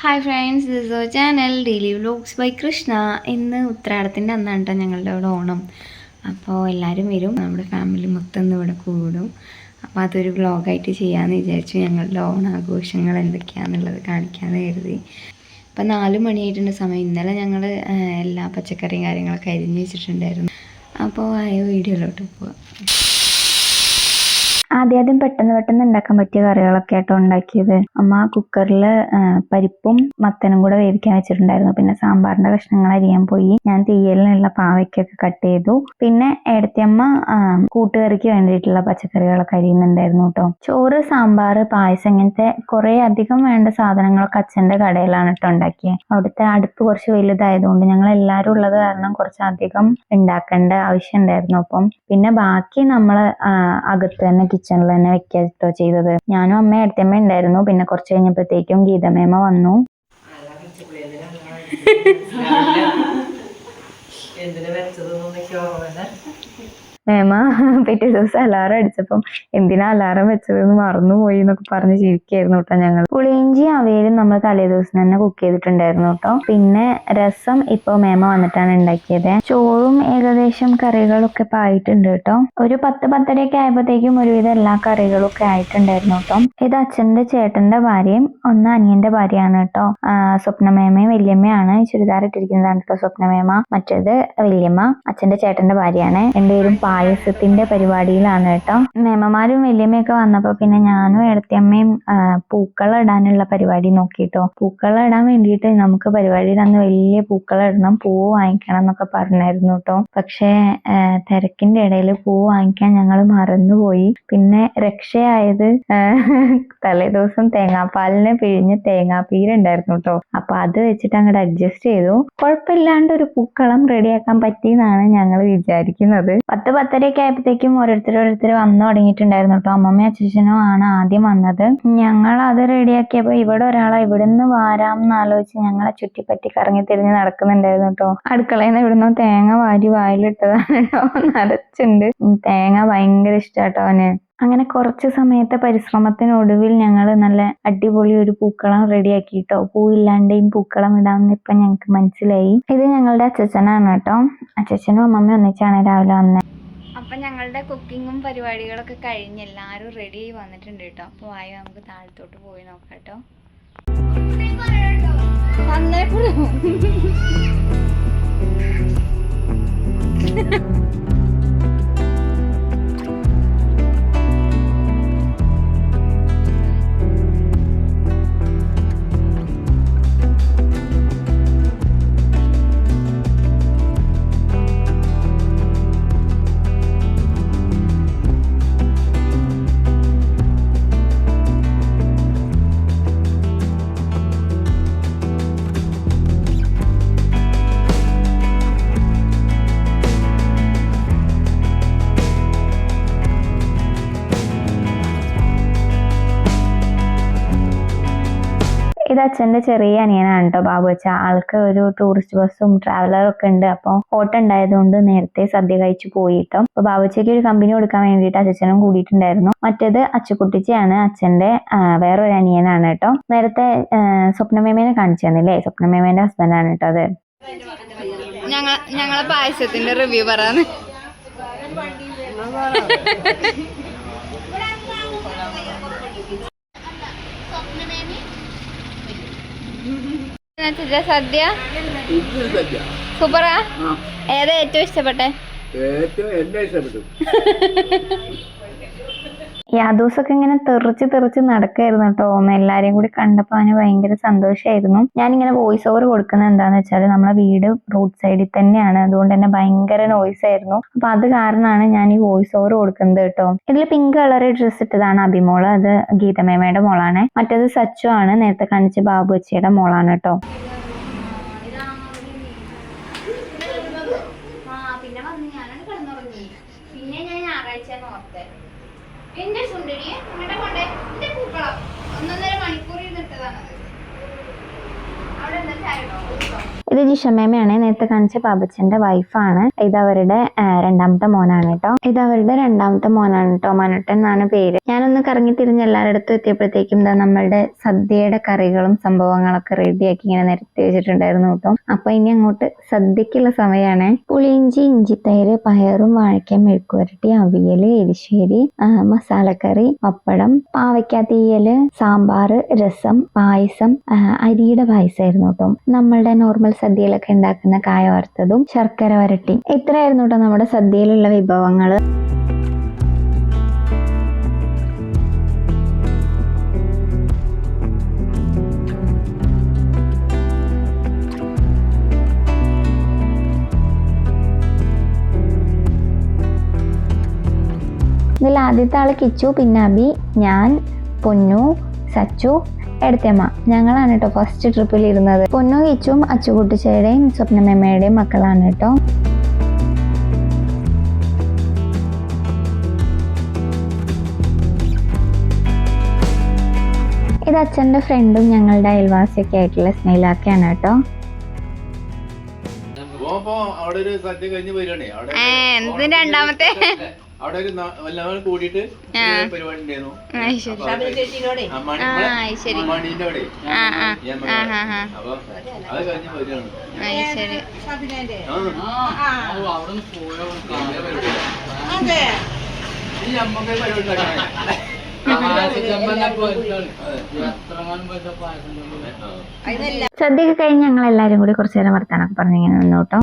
Hi friends, this is our channel daily vlogs by Krishna. ഇന്ന് ഉത്രാടത്തിൻ്റെ അന്നാണ് കേട്ടോ ഞങ്ങളുടെ ഇവിടെ ഓണം. അപ്പോൾ എല്ലാവരും വരും, നമ്മുടെ ഫാമിലി മൊത്തം ഇന്ന് ഇവിടെ കൂടും. അപ്പോൾ അതൊരു വ്ലോഗായിട്ട് ചെയ്യാമെന്ന് വിചാരിച്ചു. ഞങ്ങളുടെ ഓണാഘോഷങ്ങൾ എന്തൊക്കെയാണെന്നുള്ളത് കാണിക്കാമെന്ന് കരുതി. അപ്പോൾ 4 മണിയായിട്ടുണ്ട് സമയം. ഇന്നലെ ഞങ്ങൾ എല്ലാ പച്ചക്കറിയും കാര്യങ്ങളൊക്കെ അരിഞ്ഞ് വെച്ചിട്ടുണ്ടായിരുന്നു. അപ്പോൾ വീഡിയോയിലോട്ട് പോവാം. ആദ്യം പെട്ടെന്ന് ഉണ്ടാക്കാൻ പറ്റിയ കറികളൊക്കെ ആയിട്ടോ ഉണ്ടാക്കിയത്. അമ്മ കുക്കറിൽ പരിപ്പും മത്തനും കൂടെ വേവിക്കാൻ വെച്ചിട്ടുണ്ടായിരുന്നു. പിന്നെ സാമ്പാറിന്റെ കഷ്ണങ്ങൾ അരിയാൻ പോയി. ഞാൻ തീയലിനുള്ള പാവയ്ക്കൊക്കെ കട്ട് ചെയ്തു. പിന്നെ ഏടത്തിയമ്മ കൂട്ടുകറിക്ക് വേണ്ടിയിട്ടുള്ള പച്ചക്കറികളൊക്കെ അരിയുന്നുണ്ടായിരുന്നു കേട്ടോ. ചോറ്, സാമ്പാർ, പായസം ഇങ്ങനത്തെ കുറെ അധികം വേണ്ട സാധനങ്ങളൊക്കെ അച്ഛന്റെ കടയിലാണ് കേട്ടോ ഉണ്ടാക്കിയത്. അവിടുത്തെ അടുപ്പ് കുറച്ച് വലുതായതുകൊണ്ട് ഞങ്ങൾ എല്ലാവരും ഉള്ളത് കാരണം കുറച്ചധികം ഉണ്ടാക്കേണ്ട ആവശ്യം ഉണ്ടായിരുന്നു. അപ്പം പിന്നെ ബാക്കി നമ്മൾ അകത്ത് തന്നെ കിച്ചണിൽ തന്നെ വെക്കാട്ടോ ചെയ്തത്. ഞാനും അമ്മയും അടുത്തമ്മ ഉണ്ടായിരുന്നു. പിന്നെ കുറച്ച് കഴിഞ്ഞപ്പോഴത്തേക്കും ഗീതമേമ വന്നു. മേമ പിറ്റേ ദിവസം അലാറം അടിച്ചപ്പം എന്തിനാ അലാറം വെച്ചതെന്ന് മറന്നുപോയി എന്നൊക്കെ പറഞ്ഞ് ചിരിക്കായിരുന്നു കേട്ടോ ഞങ്ങൾ. പുളിയിഞ്ചി അവയിലും നമ്മൾ തലേ ദിവസം തന്നെ കുക്ക് ചെയ്തിട്ടുണ്ടായിരുന്നു കേട്ടോ. പിന്നെ രസം ഇപ്പൊ മേമ വന്നിട്ടാണ് ഉണ്ടാക്കിയത്. ചോറും ഏകദേശം കറികളൊക്കെ ഇപ്പൊ ആയിട്ടുണ്ട് കേട്ടോ. ഒരു 10-10:30 ആയപ്പോഴത്തേക്കും ഒരുവിധം എല്ലാ കറികളൊക്കെ ആയിട്ടുണ്ടായിരുന്നു കേട്ടോ. ഇത് അച്ഛന്റെ ചേട്ടന്റെ ഭാര്യയും ഒന്ന് അനിയന്റെ ഭാര്യയാണ് കേട്ടോ. സ്വപ്നമേമയും വല്യമ്മയാണ്. ചുരിദാർ ഇട്ടിരിക്കുന്നതാണ് കേട്ടോ സ്വപ്നമേമ. മറ്റേത് വല്യമ്മ, അച്ഛന്റെ ചേട്ടന്റെ ഭാര്യയാണ്. രണ്ടുപേരും പായസത്തിന്റെ പരിപാടിയിലാണ് കേട്ടോ. മേമ്മമാരും വല്യമ്മയൊക്കെ വന്നപ്പോ പിന്നെ ഞാനും ഏടത്തിയമ്മയും പൂക്കളം ഇടാനുള്ള പരിപാടി നോക്കിട്ടോ. പൂക്കളം ഇടാൻ വേണ്ടിയിട്ട് നമുക്ക് പരിപാടിയിൽ അന്ന് വലിയ പൂക്കളം ഇടണം, പൂവ് വാങ്ങിക്കണം എന്നൊക്കെ പറഞ്ഞായിരുന്നു കേട്ടോ. പക്ഷേ തിരക്കിന്റെ ഇടയിൽ പൂവ് വാങ്ങിക്കാൻ ഞങ്ങൾ മറന്നുപോയി. പിന്നെ രക്ഷയായത് തലേ ദിവസം തേങ്ങാപ്പാലിനെ പിഴിഞ്ഞ് തേങ്ങാപ്പീരുണ്ടായിരുന്നു കേട്ടോ. അപ്പൊ അത് വെച്ചിട്ട് അങ്ങോട്ട് അഡ്ജസ്റ്റ് ചെയ്തു. കുഴപ്പമില്ലാണ്ട് ഒരു പൂക്കളം റെഡിയാക്കാൻ പറ്റിയെന്നാണ് ഞങ്ങൾ വിചാരിക്കുന്നത്. 10-10:30 ആയപ്പോഴത്തേക്കും ഓരോരുത്തർ വന്നു തുടങ്ങിയിട്ടുണ്ടായിരുന്നു കേട്ടോ. അമ്മമ്മയും അച്ഛനും ആണ് ആദ്യം വന്നത്. ഞങ്ങൾ അത് റെഡിയാക്കിയപ്പോ ഇവിടെ ഒരാളെ ഇവിടുന്ന് വാരാമെന്ന് ആലോചിച്ച് ഞങ്ങളെ ചുറ്റിപ്പറ്റി കറങ്ങി തിരിഞ്ഞ് നടക്കുന്നുണ്ടായിരുന്നു കേട്ടോ. അടുക്കളയിൽ നിന്ന് ഇവിടുന്ന് തേങ്ങ വാരി വായിലിട്ടതാണ് കേട്ടോ. നിറച്ചുണ്ട്. തേങ്ങ ഭയങ്കര ഇഷ്ടാട്ടോ അവന്. അങ്ങനെ കുറച്ച് സമയത്തെ പരിശ്രമത്തിനൊടുവിൽ ഞങ്ങൾ നല്ല അടിപൊളി ഒരു പൂക്കളം റെഡിയാക്കിട്ടോ. പൂവില്ലാണ്ടെയും പൂക്കളം ഇടാമെന്ന് ഇപ്പൊ ഞങ്ങൾക്ക് മനസ്സിലായി. ഇത് ഞങ്ങളുടെ അച്ഛനാണ് കേട്ടോ. അച്ഛനും അമ്മമ്മയും ഒന്നിച്ചാണ് രാവിലെ വന്നത്. അപ്പൊ ഞങ്ങളുടെ കുക്കിങ്ങും പരിപാടികളൊക്കെ കഴിഞ്ഞ് എല്ലാരും റെഡി ആയി വന്നിട്ടുണ്ട് കേട്ടോ. അപ്പൊ വായോ നമുക്ക് താഴത്തോട്ട് പോയി നോക്കാം കേട്ടോ. ഇത് അച്ഛന്റെ ചെറിയ അനിയനാണ് കേട്ടോ ബാബു അച്ഛ. ആൾക്ക് ഒരു ടൂറിസ്റ്റ് ബസ്സും ട്രാവലറും ഒക്കെ ഉണ്ട്. അപ്പൊ ഓട്ടം ഉണ്ടായതുകൊണ്ട് നേരത്തെ സദ്യ കഴിച്ചു പോയിട്ടോ. അപ്പൊ ബാബുച്ചയ്ക്ക് ഒരു കമ്പനി കൊടുക്കാൻ വേണ്ടിയിട്ട് അച്ഛനും കൂടിയിട്ടുണ്ടായിരുന്നു. മറ്റേത് അച്ചുകുട്ടിച്ചയാണ്, അച്ഛന്റെ വേറൊരു അനിയനാണ് കേട്ടോ. നേരത്തെ സ്വപ്നമേമേനെ കാണിച്ചു തന്നില്ലേ, സ്വപ്നമേമേന്റെ ഹസ്ബൻഡാണ് കേട്ടോ അത്. ഞങ്ങളെ പായസത്തിന്റെ റിവ്യൂ പറയാന്ന്. സദ്യ സൂപ്പറാ. ഏതാ ഏറ്റവും ഇഷ്ടപ്പെട്ടെ? യാദൂസൊക്കെ ഇങ്ങനെ തെറിച്ച് നടക്കായിരുന്നു കേട്ടോ. എല്ലാരെയും കൂടി കണ്ടപ്പോ അവന് ഭയങ്കര സന്തോഷമായിരുന്നു. ഞാനിങ്ങനെ വോയിസ് ഓവർ കൊടുക്കുന്നത് എന്താന്ന് വെച്ചാൽ നമ്മളെ വീട് റോഡ് സൈഡിൽ തന്നെയാണ്. അതുകൊണ്ട് തന്നെ ഭയങ്കര നോയ്സ് ആയിരുന്നു. അപ്പൊ അത് കാരണമാണ് ഞാൻ ഈ വോയിസ് ഓവർ കൊടുക്കുന്നത് കേട്ടോ. ഇതിൽ പിങ്ക് കളർ ഡ്രസ് ഇട്ടതാണ് അഭിമോള്. അത് ഗീതമേമയുടെ മോളാണ്. മറ്റേത് സച്ചു ആണ്, നേരത്തെ കാണിച്ച ബാബു അച്ചിയുടെ മോളാണ് കേട്ടോ. ഇത് ജിഷമ്മയാണ്, നേരത്തെ കാണിച്ച പാപ്പച്ചന്റെ വൈഫാണ്. ഇത് അവരുടെ രണ്ടാമത്തെ മോനാണ് കേട്ടോ. ഇത് അവരുടെ രണ്ടാമത്തെ മോനാണ് കേട്ടോ, മനുട്ടൻ എന്നാണ് പേര്. ഞാനൊന്ന് കറങ്ങി തിരിഞ്ഞ് എല്ലാവരുടെ എത്തിയപ്പോഴത്തേക്കും നമ്മളുടെ സദ്യയുടെ കറികളും സംഭവങ്ങളൊക്കെ റെഡിയാക്കി ഇങ്ങനെ നിരത്തി വെച്ചിട്ടുണ്ടായിരുന്നു കേട്ടോ. അപ്പൊ ഇനി അങ്ങോട്ട് സദ്യക്കുള്ള സമയമാണ്. പുളിയിഞ്ചി, ഇഞ്ചിത്തൈര്, പയറും വാഴയ്ക്ക മെഴുക്കുവരട്ടി, അവിയല്, എരിശ്ശേരി, മസാലക്കറി, പപ്പടം, പാവയ്ക്ക തീയല്, സാമ്പാർ, രസം, പായസം, അരിയുടെ പായസമായിരുന്നു കേട്ടോ. നമ്മളുടെ നോർമൽ സദ്യയിലൊക്കെ ഉണ്ടാക്കുന്ന കായ വറുത്തതും ശർക്കര വരട്ടി. ഇത്രയായിരുന്നു കേട്ടോ നമ്മുടെ സദ്യയിലുള്ള വിഭവങ്ങൾ. ഇതിൽ ആദ്യത്തെ ആള് കിച്ചു, പിന്നെ അബി, ഞാൻ, പൊന്നു, സച്ചു, എടുത്തമ്മ. ഞങ്ങളാണ് കേട്ടോ ഫസ്റ്റ് ട്രിപ്പിൽ ഇരുന്നത്. പൊന്നു, കിച്ചും അച്ചുകുട്ടിച്ചയുടെയും സ്വപ്നമ്മയുടെയും മക്കളാണ് കേട്ടോ. ഇത് അച്ഛന്റെ ഫ്രണ്ടും ഞങ്ങളുടെ അയൽവാസിയൊക്കെ ആയിട്ടുള്ള സ്നേഹിലാക്കയാണ് കേട്ടോ. രണ്ടാമത്തെ അവിടെ ഒരു എല്ലാവരും കൂടിയിട്ട് പരിപാടി ഉണ്ടായിരുന്നു. മണീന്റെ അവിടെ അപ്പൊ അത് കഴിഞ്ഞ് വരികയാണ്. ഈ അമ്മക്ക് പരിപാടി സദ്യയൊക്കെ കഴിഞ്ഞ് ഞങ്ങൾ എല്ലാരും കൂടി കുറച്ചു നേരം വർത്താനൊക്കെ പറഞ്ഞിങ്ങനെ നിന്നു കേട്ടോ.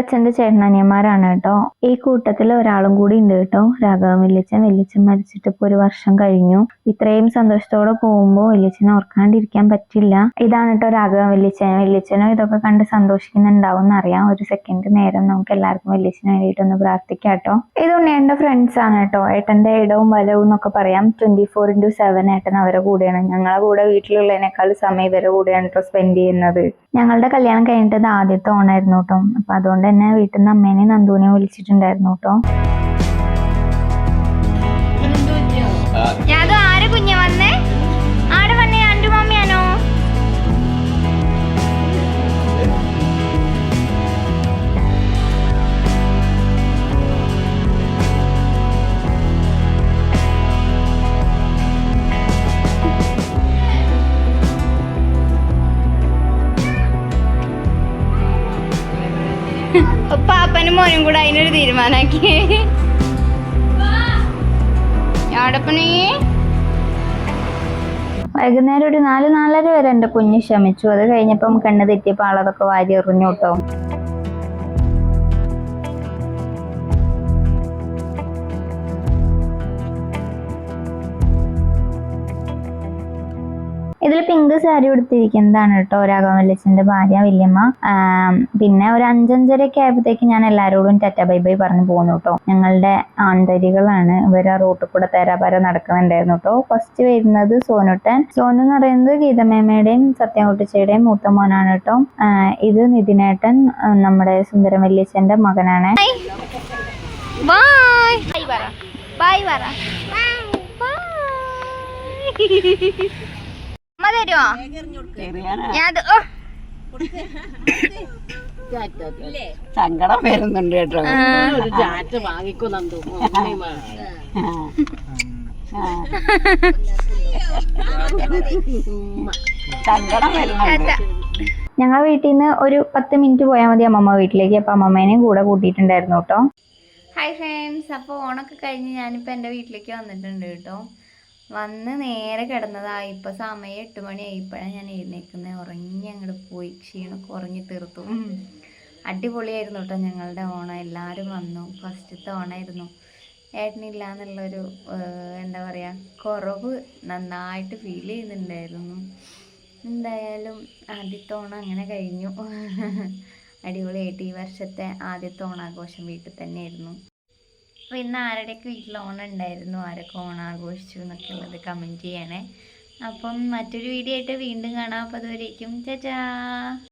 അച്ഛൻ്റെ ചേട്ടനനിയന്മാരാണ് കേട്ടോ. ഈ കൂട്ടത്തിൽ ഒരാളും കൂടി ഉണ്ട് കേട്ടോ, രാഘവൻ വല്യച്ഛൻ. വല്യച്ഛൻ മരിച്ചിട്ട് ഇപ്പൊ 1 വർഷം കഴിഞ്ഞു. ഇത്രയും സന്തോഷത്തോടെ പോകുമ്പോൾ വല്യച്ഛനെ ഓർക്കാണ്ടിരിക്കാൻ പറ്റില്ല. ഇതാണ് കേട്ടോ രാഘവൻ വല്യച്ഛൻ. വല്യച്ഛനും ഇതൊക്കെ കണ്ട് സന്തോഷിക്കുന്നുണ്ടാവും എന്നറിയാം. ഒരു സെക്കൻഡ് നേരം നമുക്ക് എല്ലാവർക്കും വല്യച്ഛന് വേണ്ടിയിട്ടൊന്ന് പ്രാർത്ഥിക്കാം കേട്ടോ. ഇത് ഉണ്ണിയേട്ടൻ്റെ ഫ്രണ്ട്സ് ആണ് കേട്ടോ. ഏട്ടന്റെ ഇടവും വലവും എന്നൊക്കെ പറയാം. 24/7 ഏട്ടൻ അവരെ കൂടെയാണ്. ഞങ്ങളെ കൂടെ വീട്ടിലുള്ളതിനേക്കാൾ സമയം ഇവരെ കൂടെയാണ് കേട്ടോ സ്പെൻഡ് ചെയ്യുന്നത്. ഞങ്ങളുടെ കല്യാണം കഴിഞ്ഞിട്ട് ആദ്യത്തെ ഓണായിരുന്നു കേട്ടോ. അപ്പൊ അതുകൊണ്ട് തന്നെ വീട്ടിൽ നിന്ന് അമ്മേനെയും നന്ദുവിനെയും വിളിച്ചിട്ടുണ്ടായിരുന്നു കേട്ടോ. ആര് കുഞ്ഞ വന്നേ? ആടെ വന്നേ? അൻ്റെ മമ്മിയാണോ? പാപ്പനും മോനും കൂടെ അതിനൊരു തീരുമാനാക്കി. വൈകുന്നേരം ഒരു 4-4:30 വരെ എന്റെ കുഞ്ഞ് ക്ഷമിച്ചു. അത് കഴിഞ്ഞപ്പം കണ്ണ് തെറ്റിയപ്പോൾ ആളതൊക്കെ വാരി എറിഞ്ഞു കേട്ടോ. ഇതിൽ പിങ്ക് സാരി ഉടുത്തിരിക്കുന്നതാണ് കേട്ടോ രാഘവൻ വല്യച്ഛന്റെ ഭാര്യ വല്യമ്മ. പിന്നെ ഒരു 5-5:30 ആയപ്പോഴത്തേക്ക് ഞാൻ എല്ലാവരോടും ടാറ്റ ബൈ ബൈ പറഞ്ഞു പോകുന്നു കേട്ടോ. ഞങ്ങളുടെ ആൺതരികളാണ് ഇവർ. ആ റൂട്ടിൽ കൂടെ തേരാപാര നടക്കുന്നുണ്ടായിരുന്നു കേട്ടോ. ഫസ്റ്റ് വരുന്നത് സോനുട്ടൻ. സോനു എന്ന് പറയുന്നത് ഗീതമേമ്മയുടെയും സത്യംകുട്ടിച്ചയുടെയും മൂത്ത മോനാണ് കേട്ടോ. ഇത് നിതിനേട്ടൻ, നമ്മുടെ സുന്ദരം വല്യച്ഛന്റെ മകനാണ്. സങ്കടം വരുന്നുണ്ട് കേട്ടോ. സങ്കടം വരുന്നുണ്ട്. ഞങ്ങളെ വീട്ടിൽ നിന്ന് ഒരു 10 മിനിറ്റ് പോയാൽ മതി അമ്മമ്മ വീട്ടിലേക്ക്. അപ്പൊ അമ്മമ്മേനെയും കൂടെ കൂട്ടിയിട്ടുണ്ടായിരുന്നു കേട്ടോ. ഹായ് ഫ്രണ്ട്സ്, അപ്പോൾ ഓണൊക്കെ കഴിഞ്ഞ് ഞാനിപ്പോൾ എൻ്റെ വീട്ടിലേക്ക് വന്നിട്ടുണ്ട് കേട്ടോ. വന്ന് നേരെ കിടന്നതായി. ഇപ്പോൾ സമയം 8 മണിയായി. ഇപ്പോഴാണ് ഞാൻ എഴുന്നേക്കുന്നത്. ഉറങ്ങി അങ്ങോട്ട് പോയി, ക്ഷീണമൊക്കെ ഉറങ്ങി തീർത്തു. അടിപൊളിയായിരുന്നു കേട്ടോ ഞങ്ങളുടെ ഓണം. എല്ലാവരും വന്നു. ഫസ്റ്റത്തെ ഓണമായിരുന്നു. ഏട്ടനില്ല എന്നുള്ളൊരു എന്താ പറയുക കുറവ് നന്നായിട്ട് ഫീൽ ചെയ്യുന്നുണ്ടായിരുന്നു. എന്തായാലും ആദ്യത്തെ ഓണം അങ്ങനെ കഴിഞ്ഞു. അടിപൊളിയായിട്ട് ഈ വർഷത്തെ ആദ്യത്തെ ഓണാഘോഷം വീട്ടിൽ തന്നെയായിരുന്നു. അപ്പോൾ ഇന്ന് ആരുടെയൊക്കെ വീട്ടിൽ ഓണം ഉണ്ടായിരുന്നു, ആരൊക്കെ ഓണാഘോഷിച്ചു എന്നൊക്കെ ഉള്ളത് കമൻറ്റ് ചെയ്യണേ. അപ്പം മറ്റൊരു വീഡിയോ ആയിട്ട് വീണ്ടും കാണാം. അപ്പോൾ അതുവരേക്കും ചാച്ചാ.